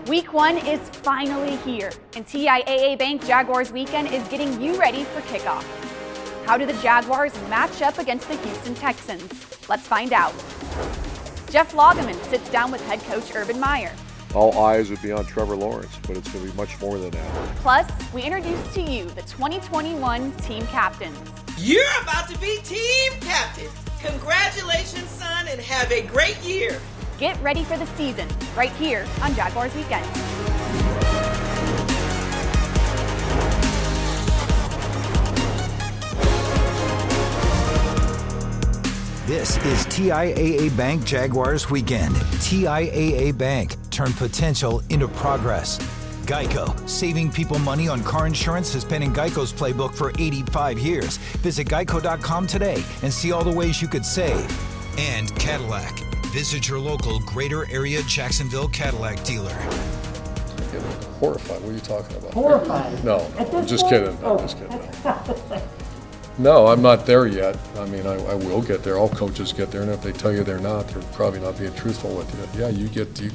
Week 1 is finally here, and TIAA Bank Jaguars weekend is getting you ready for kickoff. How do the Jaguars match up against the Houston Texans? Let's find out. Jeff Lageman sits down with head coach Urban Meyer. All eyes would be on Trevor Lawrence, but it's going to be much more than that. Plus, we introduce to you the 2021 team captains. You're about to be team captain. Congratulations, son, and have a great year. Get ready for the season, right here on Jaguars Weekend. This is TIAA Bank Jaguars Weekend. TIAA Bank, turn potential into progress. Geico, saving people money on car insurance has been in Geico's playbook for 85 years. Visit geico.com today and see all the ways you could save. And Cadillac. Visit your local greater area Jacksonville Cadillac dealer. Horrified. What are you talking about? Horrified. No, I'm just kidding. I'm just kidding. No, I'm not there yet. I mean, I will get there. All coaches get there, and if they tell you they're not, they're probably not being truthful with you. Yeah,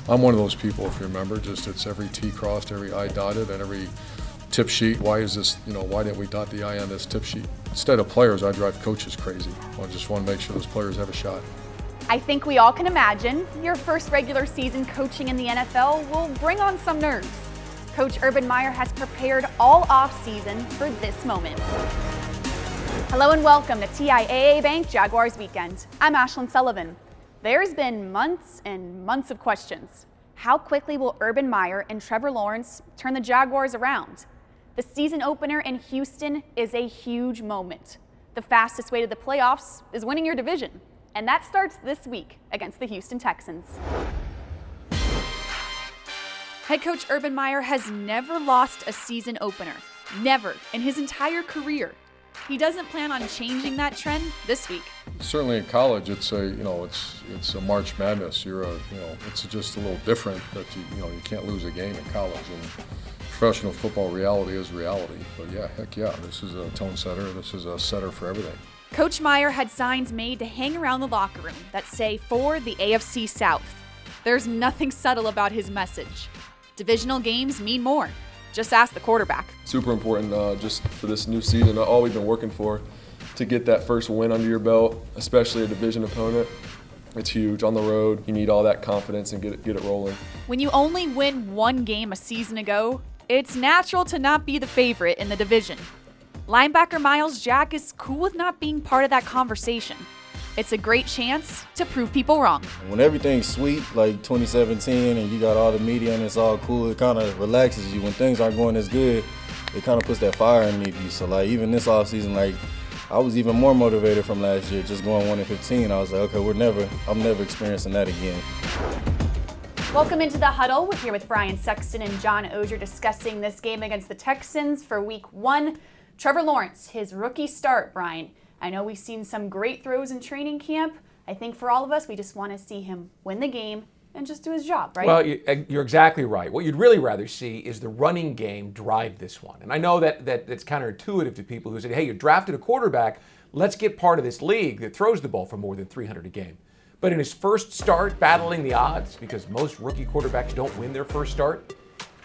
I'm one of those people, if you remember, just it's every T crossed, every I dotted, and every tip sheet. Why is this, why didn't we dot the I on this tip sheet? Instead of players, I drive coaches crazy. I just want to make sure those players have a shot. I think we all can imagine your first regular season coaching in the NFL will bring on some nerves. Coach Urban Meyer has prepared all off-season for this moment. Hello and welcome to TIAA Bank Jaguars Weekend. I'm Ashlyn Sullivan. There's been months and months of questions. How quickly will Urban Meyer and Trevor Lawrence turn the Jaguars around? The season opener in Houston is a huge moment. The fastest way to the playoffs is winning your division. And that starts this week against the Houston Texans. Head coach Urban Meyer has never lost a season opener. Never in his entire career. He doesn't plan on changing that trend this week. Certainly in college, it's a March Madness. It's just a little different that you can't lose a game in college. And professional football reality is reality. But yeah, heck yeah, this is a tone setter. This is a setter for everything. Coach Meyer had signs made to hang around the locker room that say, for the AFC South. There's nothing subtle about his message. Divisional games mean more. Just ask the quarterback. Super important just for this new season, all we've been working for, to get that first win under your belt, especially a division opponent. It's huge. On the road, you need all that confidence and get it rolling. When you only win one game a season ago, it's natural to not be the favorite in the division. Linebacker Myles Jack is cool with not being part of that conversation. It's a great chance to prove people wrong. When everything's sweet, like 2017, and you got all the media and it's all cool, it kind of relaxes you. When things aren't going as good, it kind of puts that fire underneath you. So even this offseason, I was even more motivated from last year, just going 1-15. I was like, okay, I'm never experiencing that again. Welcome into the huddle. We're here with Sexton and John Oehser discussing this game against the Texans for week 1. Trevor Lawrence, his rookie start, Brian. I know we've seen some great throws in training camp. I think for all of us, we just want to see him win the game and just do his job, right? Well, you're exactly right. What you'd really rather see is the running game drive this one. And I know that it's counterintuitive to people who say, hey, you drafted a quarterback, let's get part of this league that throws the ball for more than 300 a game. But in his first start, battling the odds, because most rookie quarterbacks don't win their first start,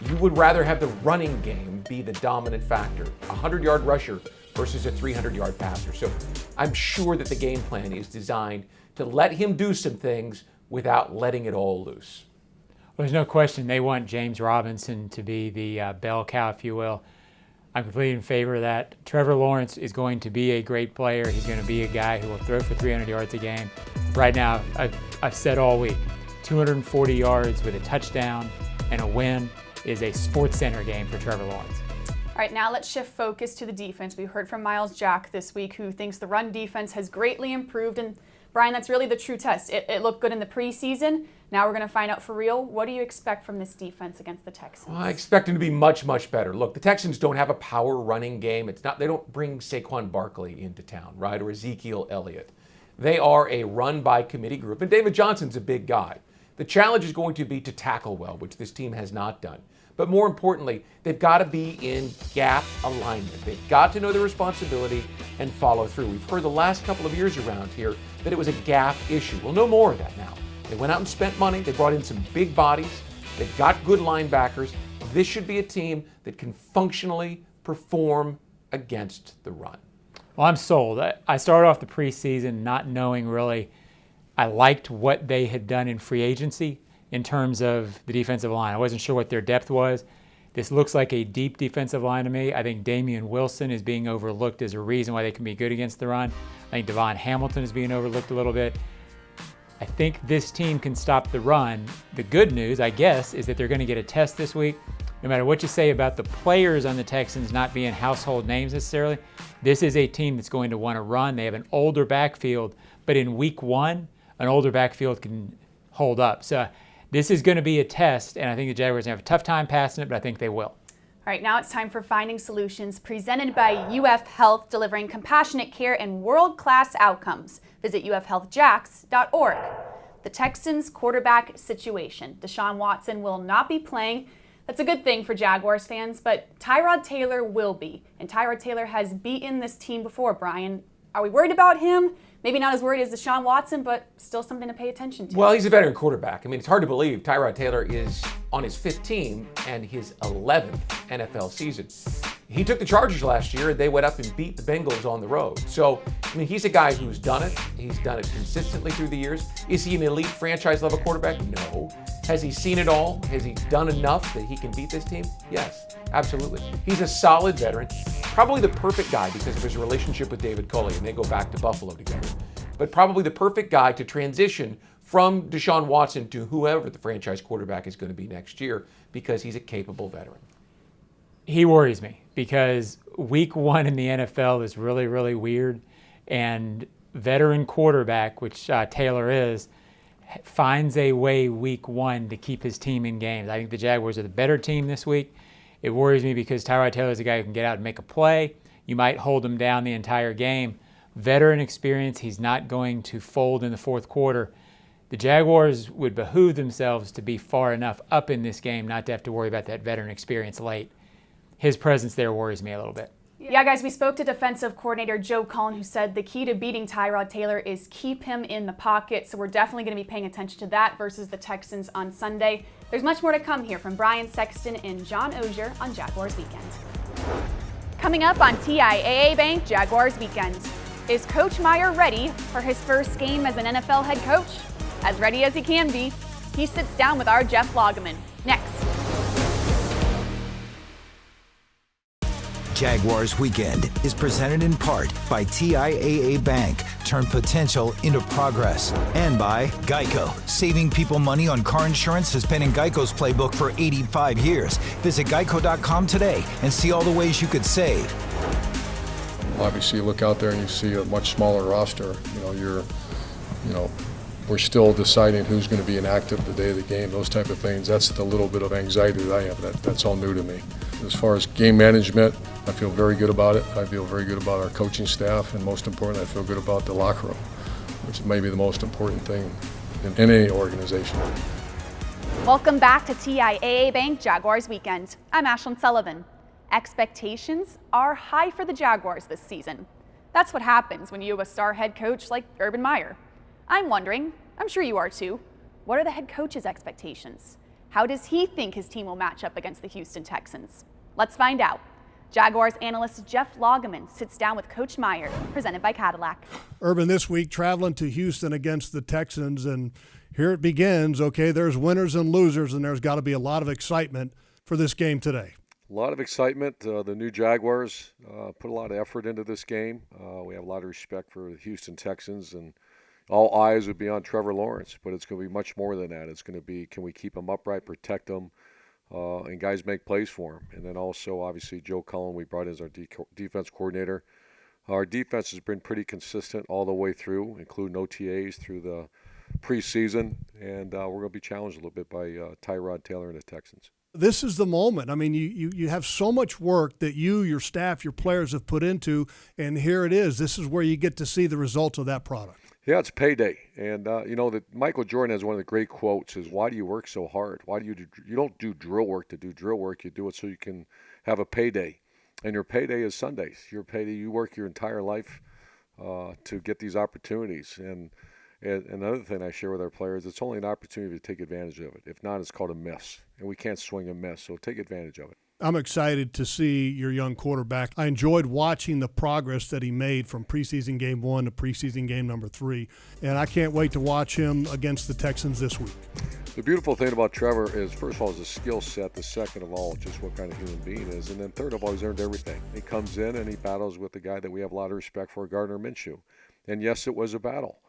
you would rather have the running game be the dominant factor. A 100-yard rusher versus a 300-yard passer. So I'm sure that the game plan is designed to let him do some things without letting it all loose. Well, there's no question they want James Robinson to be the bell cow, if you will. I'm completely in favor of that. Trevor Lawrence is going to be a great player. He's going to be a guy who will throw for 300 yards a game. Right now, I've said all week, 240 yards with a touchdown and a win is a Sports Center game for Trevor Lawrence. All right, now let's shift focus to the defense. We heard from Myles Jack this week, who thinks the run defense has greatly improved. And Brian, that's really the true test. It looked good in the preseason. Now we're going to find out for real. What do you expect from this defense against the Texans? Well, I expect them to be much, much better. Look, the Texans don't have a power running game. They don't bring Saquon Barkley into town, right, or Ezekiel Elliott. They are a run-by-committee group, and David Johnson's a big guy. The challenge is going to be to tackle well, which this team has not done. But more importantly, they've got to be in gap alignment. They've got to know their responsibility and follow through. We've heard the last couple of years around here that it was a gap issue. We'll know more of that now. They went out and spent money. They brought in some big bodies. They've got good linebackers. This should be a team that can functionally perform against the run. Well, I'm sold. I started off the preseason not knowing really. I liked what they had done in free agency in terms of the defensive line. I wasn't sure what their depth was. This looks like a deep defensive line to me. I think Damian Wilson is being overlooked as a reason why they can be good against the run. I think Devon Hamilton is being overlooked a little bit. I think this team can stop the run. The good news, I guess, is that they're going to get a test this week. No matter what you say about the players on the Texans not being household names necessarily, this is a team that's going to want to run. They have an older backfield, but in week one, an older backfield can hold up. So this is going to be a test, and I think the Jaguars have a tough time passing it, but I think they will. All right, now it's time for Finding Solutions, presented by UF Health, delivering compassionate care and world-class outcomes. Visit ufhealthjax.org. The Texans quarterback situation. Deshaun Watson will not be playing. That's a good thing for Jaguars fans, but Tyrod Taylor will be. And Tyrod Taylor has beaten this team before, Brian. Are we worried about him? Maybe not as worried as Deshaun Watson, but still something to pay attention to. Well, he's a veteran quarterback. I mean, it's hard to believe Tyrod Taylor is on his 15th team and his 11th NFL season. He took the Chargers last year, and they went up and beat the Bengals on the road. So, I mean, he's a guy who's done it. He's done it consistently through the years. Is he an elite franchise-level quarterback? No. Has he seen it all? Has he done enough that he can beat this team? Yes, absolutely. He's a solid veteran. Probably the perfect guy because of his relationship with David Culley, and they go back to Buffalo together. But probably the perfect guy to transition from Deshaun Watson to whoever the franchise quarterback is going to be next year because he's a capable veteran. He worries me because week one in the NFL is really, really weird. And veteran quarterback, which Taylor is, finds a way week one to keep his team in games. I think the Jaguars are the better team this week. It worries me because Tyrod Taylor is a guy who can get out and make a play. You might hold him down the entire game. Veteran experience, he's not going to fold in the fourth quarter. The Jaguars would behoove themselves to be far enough up in this game not to have to worry about that veteran experience late. His presence there worries me a little bit. Yeah, guys, we spoke to defensive coordinator Joe Cullen, who said the key to beating Tyrod Taylor is keep him in the pocket. So we're definitely going to be paying attention to that versus the Texans on Sunday. There's much more to come here from Brian Sexton and John Oehser on Jaguars Weekend. Coming up on TIAA Bank Jaguars Weekend. Is Coach Meyer ready for his first game as an NFL head coach? As ready as he can be. He sits down with our Jeff Lageman. Next. Jaguars Weekend is presented in part by TIAA Bank. Turn potential into progress. And by Geico. Saving people money on car insurance has been in Geico's playbook for 85 years. Visit geico.com today and see all the ways you could save. Obviously, you look out there and you see a much smaller roster. We're still deciding who's going to be inactive the day of the game, those type of things. That's the little bit of anxiety that I have. That's all new to me. As far as game management, I feel very good about it. I feel very good about our coaching staff, and most importantly, I feel good about the locker room, which may be the most important thing in any organization. Welcome back to TIAA Bank Jaguars Weekend. I'm Ashlyn Sullivan. Expectations are high for the Jaguars this season. That's what happens when you have a star head coach like Urban Meyer. I'm wondering, I'm sure you are too, what are the head coach's expectations? How does he think his team will match up against the Houston Texans? Let's find out. Jaguars analyst Jeff Lageman sits down with Coach Meyer, presented by Cadillac. Urban this week traveling to Houston against the Texans, and here it begins. Okay, there's winners and losers, and there's got to be a lot of excitement for this game today. A lot of excitement. The new Jaguars put a lot of effort into this game. We have a lot of respect for the Houston Texans, and all eyes would be on Trevor Lawrence, but it's going to be much more than that. It's going to be, can we keep him upright, protect him, and guys make plays for him. And then also, obviously, Joe Cullen, we brought in as our defense coordinator. Our defense has been pretty consistent all the way through, including OTAs through the preseason, and we're going to be challenged a little bit by Tyrod Taylor and the Texans. This is the moment. I mean, you have so much work that you, your staff, your players have put into, and here it is. This is where you get to see the results of that product. Yeah, it's payday. And, that Michael Jordan has one of the great quotes is, why do you work so hard? Why do you don't do drill work to do drill work. You do it so you can have a payday. And your payday is Sundays. Your payday, you work your entire life to get these opportunities. And And another thing I share with our players, it's only an opportunity to take advantage of it. If not, it's called a miss. And we can't swing a miss, so take advantage of it. I'm excited to see your young quarterback. I enjoyed watching the progress that he made from preseason game 1 to preseason game number 3, and I can't wait to watch him against the Texans this week. The beautiful thing about Trevor is, first of all, his skill set. The second of all, just what kind of human being he is. And then third of all, he's earned everything. He comes in and he battles with the guy that we have a lot of respect for, Gardner Minshew. And yes, it was a battle.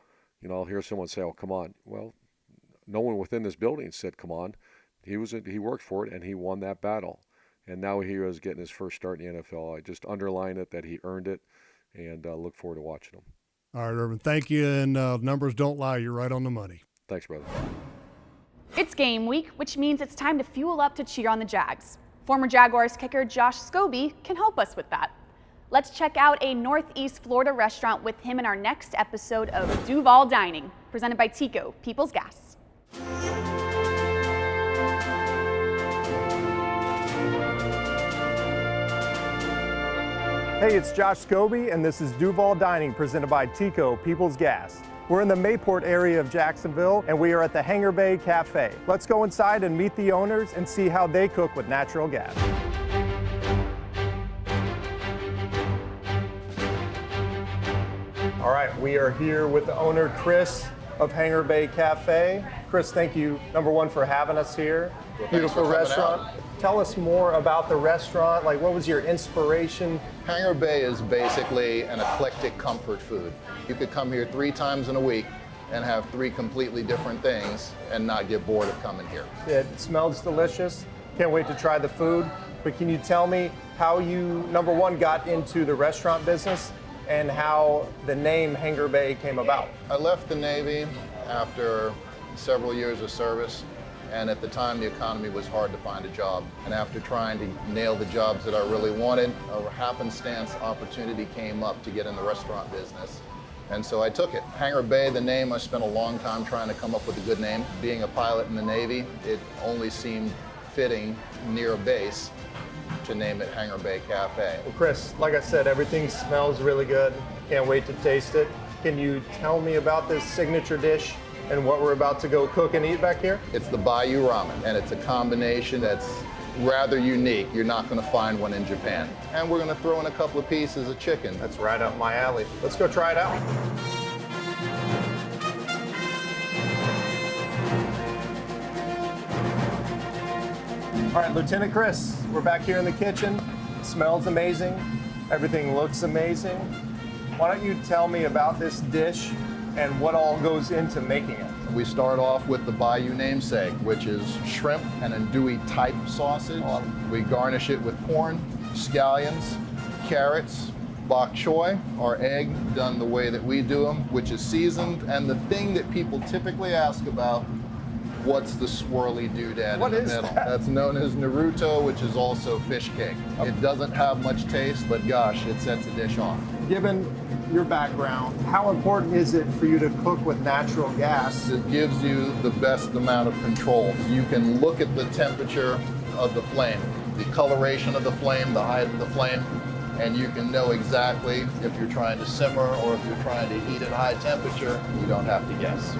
You know, I'll hear someone say, oh, come on. Well, no one within this building said, come on. He worked for it, and he won that battle. And now he is getting his first start in the NFL. I just underline it that he earned it, and look forward to watching him. All right, Urban, thank you. And numbers don't lie. You're right on the money. Thanks, brother. It's game week, which means it's time to fuel up to cheer on the Jags. Former Jaguars kicker Josh Scobie can help us with that. Let's check out a Northeast Florida restaurant with him in our next episode of Duval Dining, presented by Tico, People's Gas. Hey, it's Josh Scobie, and this is Duval Dining, presented by Tico, People's Gas. We're in the Mayport area of Jacksonville, and we are at the Hangar Bay Cafe. Let's go inside and meet the owners and see how they cook with natural gas. All right, we are here with the owner, Chris, of Hangar Bay Cafe. Chris, thank you, number one, for having us here. Well, beautiful restaurant. Tell us more about the restaurant. Like, what was your inspiration? Hangar Bay is basically an eclectic comfort food. You could come here 3 times in a week and have 3 completely different things and not get bored of coming here. It smells delicious. Can't wait to try the food. But can you tell me how you, number one, got into the restaurant business and how the name Hangar Bay came about? I left the Navy after several years of service. And at the time, the economy was hard to find a job. And after trying to nail the jobs that I really wanted, a happenstance opportunity came up to get in the restaurant business. And so I took it. Hangar Bay, the name, I spent a long time trying to come up with a good name. Being a pilot in the Navy, it only seemed fitting near a base to name it Hangar Bay Cafe. Well, Chris, like I said, everything smells really good. Can't wait to taste it. Can you tell me about this signature dish and what we're about to go cook and eat back here? It's the Bayou Ramen, and it's a combination that's rather unique. You're not going to find one in Japan. And we're going to throw in a couple of pieces of chicken. That's right up my alley. Let's go try it out. All right, Lieutenant Chris, we're back here in the kitchen. It smells amazing. Everything looks amazing. Why don't you tell me about this dish and what all goes into making it? We start off with the Bayou namesake, which is shrimp and andouille type sausage. We garnish it with corn, scallions, carrots, bok choy, our egg done the way that we do them, which is seasoned. And the thing that people typically ask about, what's the swirly doodad in the middle? That's known as Naruto, which is also fish cake. It doesn't have much taste, but gosh, it sets the dish off. Given your background, how important is it for you to cook with natural gas? It gives you the best amount of control. You can look at the temperature of the flame, the coloration of the flame, the height of the flame, and you can know exactly if you're trying to simmer or if you're trying to heat at high temperature. You don't have to guess.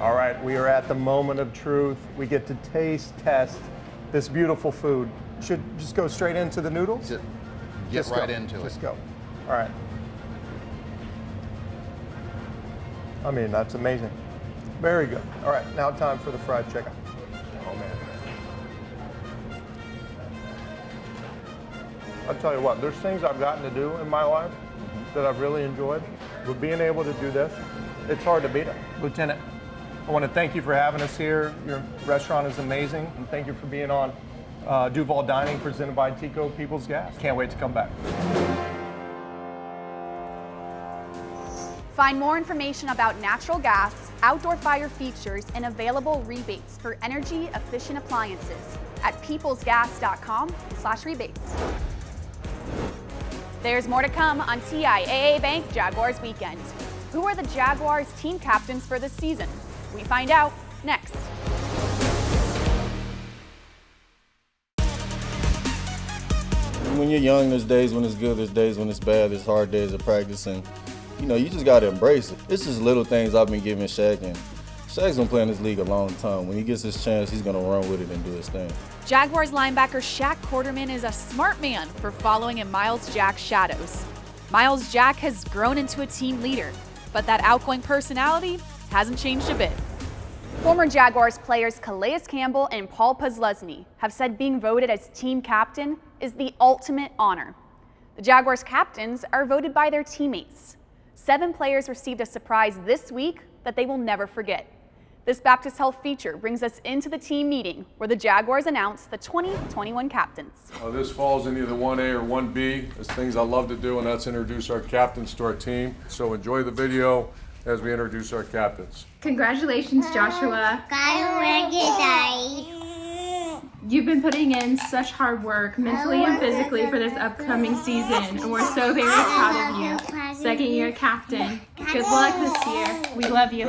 All right, we are at the moment of truth. We get to test this beautiful food. Should just go straight into the noodles? Get right into it. Just go. All right. I mean, that's amazing. Very good. All right, now time for the fried chicken. Oh, man. I'll tell you what, there's things I've gotten to do in my life that I've really enjoyed. But being able to do this, it's hard to beat it. Lieutenant, I want to thank you for having us here. Your restaurant is amazing, and thank you for being on Duval Dining, presented by Tico People's Gas. Can't wait to come back. Find more information about natural gas, outdoor fire features, and available rebates for energy-efficient appliances at peoplesgas.com/rebates. There's more to come on TIAA Bank Jaguars Weekend. Who are the Jaguars team captains for this season? We find out next. when you're young, there's days when it's good, there's days when it's bad, there's hard days of practice, and you just got to embrace it. It's just little things I've been giving Shaq, and Shaq's been playing this league a long time. When he gets his chance, he's going to run with it and do his thing. Jaguars linebacker Shaq Quarterman is a smart man for following in Miles Jack's shadows. Miles Jack has grown into a team leader, but that outgoing personality hasn't changed a bit. Former Jaguars players Calais Campbell and Paul Posluszny have said being voted as team captain is the ultimate honor. The Jaguars captains are voted by their teammates. 7 players received a surprise this week that they will never forget. This Baptist Health feature brings us into the team meeting where the Jaguars announced the 2021 captains. This falls in either 1A or 1B. There's things I love to do, and that's introduce our captains to our team. So enjoy the video as we introduce our captains. Congratulations, Joshua. You've been putting in such hard work mentally and physically for this upcoming season, and we're so very proud of you. Second-year captain. Good luck this year. We love you.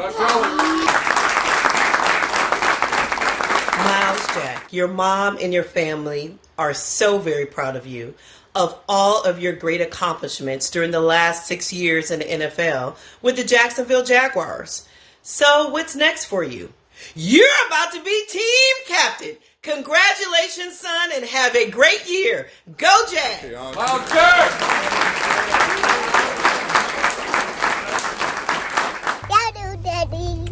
Miles Jack, your mom and your family are so very proud of you, of all of your great accomplishments during the last 6 years in the NFL with the Jacksonville Jaguars. So what's next for you? You're about to be team captain. Congratulations, son, and have a great year. Go Jags! Miles Jack! Daddy.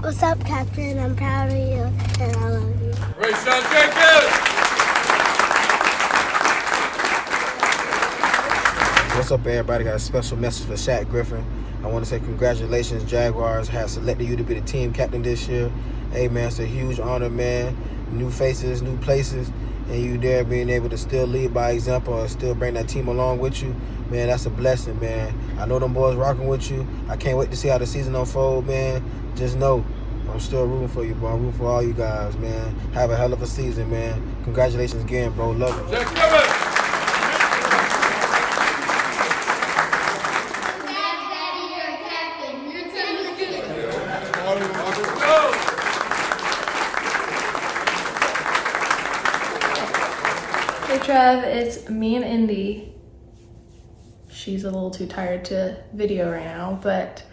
What's up, Captain? I'm proud of you, and I love you. Ray Sean Jenkins! What's up, everybody? Got a special message for Shaq Griffin. I want to say congratulations, Jaguars have selected you to be the team captain this year. Hey, man, it's a huge honor, man. New faces, new places, and you there being able to still lead by example and still bring that team along with you. Man, that's a blessing, man. I know them boys rocking with you. I can't wait to see how the season unfolds, man. Just know I'm still rooting for you, bro. I'm rooting for all you guys, man. Have a hell of a season, man. Congratulations again, bro. Love you. Hey Trev, it's me and Indy. She's a little too tired to video right now, but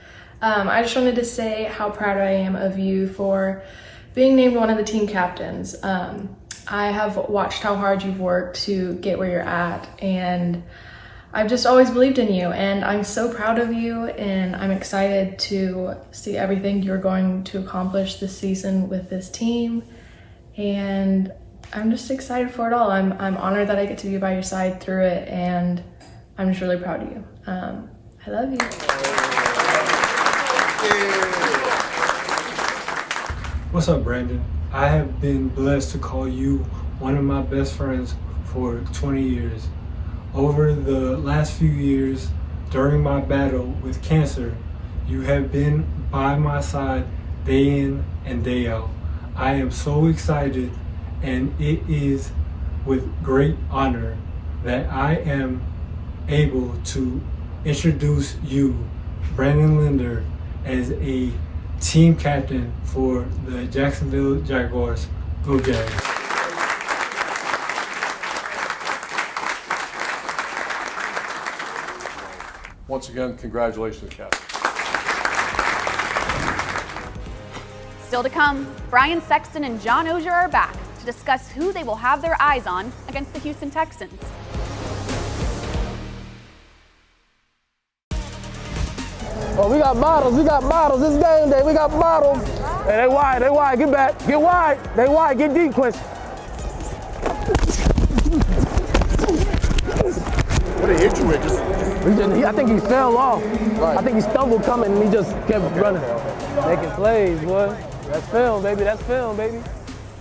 I just wanted to say how proud I am of you for being named one of the team captains. I have watched how hard you've worked to get where you're at, and I've just always believed in you, and I'm so proud of you, and I'm excited to see everything you're going to accomplish this season with this team, and I'm just excited for it all. I'm honored that I get to be by your side through it, and I'm just really proud of you. I love you. What's up, Brandon? I have been blessed to call you one of my best friends for 20 years. Over the last few years, during my battle with cancer, you have been by my side day in and day out. I am so excited, and it is with great honor that I am able to introduce you, Brandon Linder, as a team captain for the Jacksonville Jaguars. Go Jags. Once again, congratulations, Captain. Still to come, Brian Sexton and John Oehser are back to discuss who they will have their eyes on against the Houston Texans. Oh, we got bottles, it's game day, we got bottles. Hey, they wide, get back, get wide, they wide, get deep, Quincy. What did he hit you with? I think he fell off. Right. I think he stumbled coming and he just kept running. Making plays, boy. That's film, baby,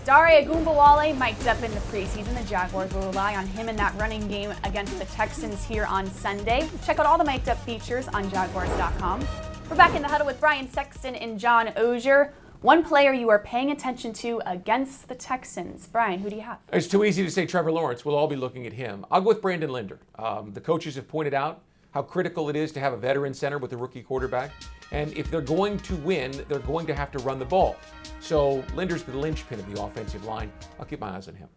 Dare Ogunbowale mic'd up in the preseason. The Jaguars will rely on him in that running game against the Texans here on Sunday. Check out all the mic'd up features on Jaguars.com. We're back in the huddle with Brian Sexton and John Oehser. One player you are paying attention to against the Texans. Brian, who do you have? It's too easy to say Trevor Lawrence. We'll all be looking at him. I'll go with Brandon Linder. The coaches have pointed out how critical it is to have a veteran center with a rookie quarterback. And if they're going to win, they're going to have to run the ball. So Linder's the linchpin of the offensive line. I'll keep my eyes on him.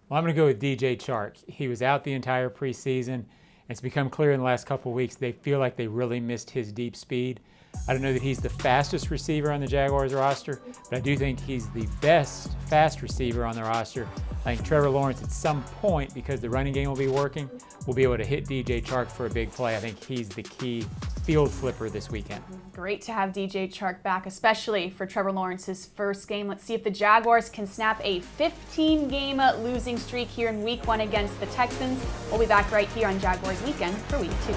Well, I'm going to go with DJ Chark. He was out the entire preseason, and it's become clear in the last couple of weeks they feel like they really missed his deep speed. I don't know that he's the fastest receiver on the Jaguars roster, but I do think he's the best fast receiver on the roster. I think Trevor Lawrence at some point, because the running game will be working, will be able to hit DJ Chark for a big play. I think he's the key field flipper this weekend. Great to have DJ Chark back, especially for Trevor Lawrence's first game. Let's see if the Jaguars can snap a 15-game losing streak here in Week 1 against the Texans. We'll be back right here on Jaguars Weekend for Week 2.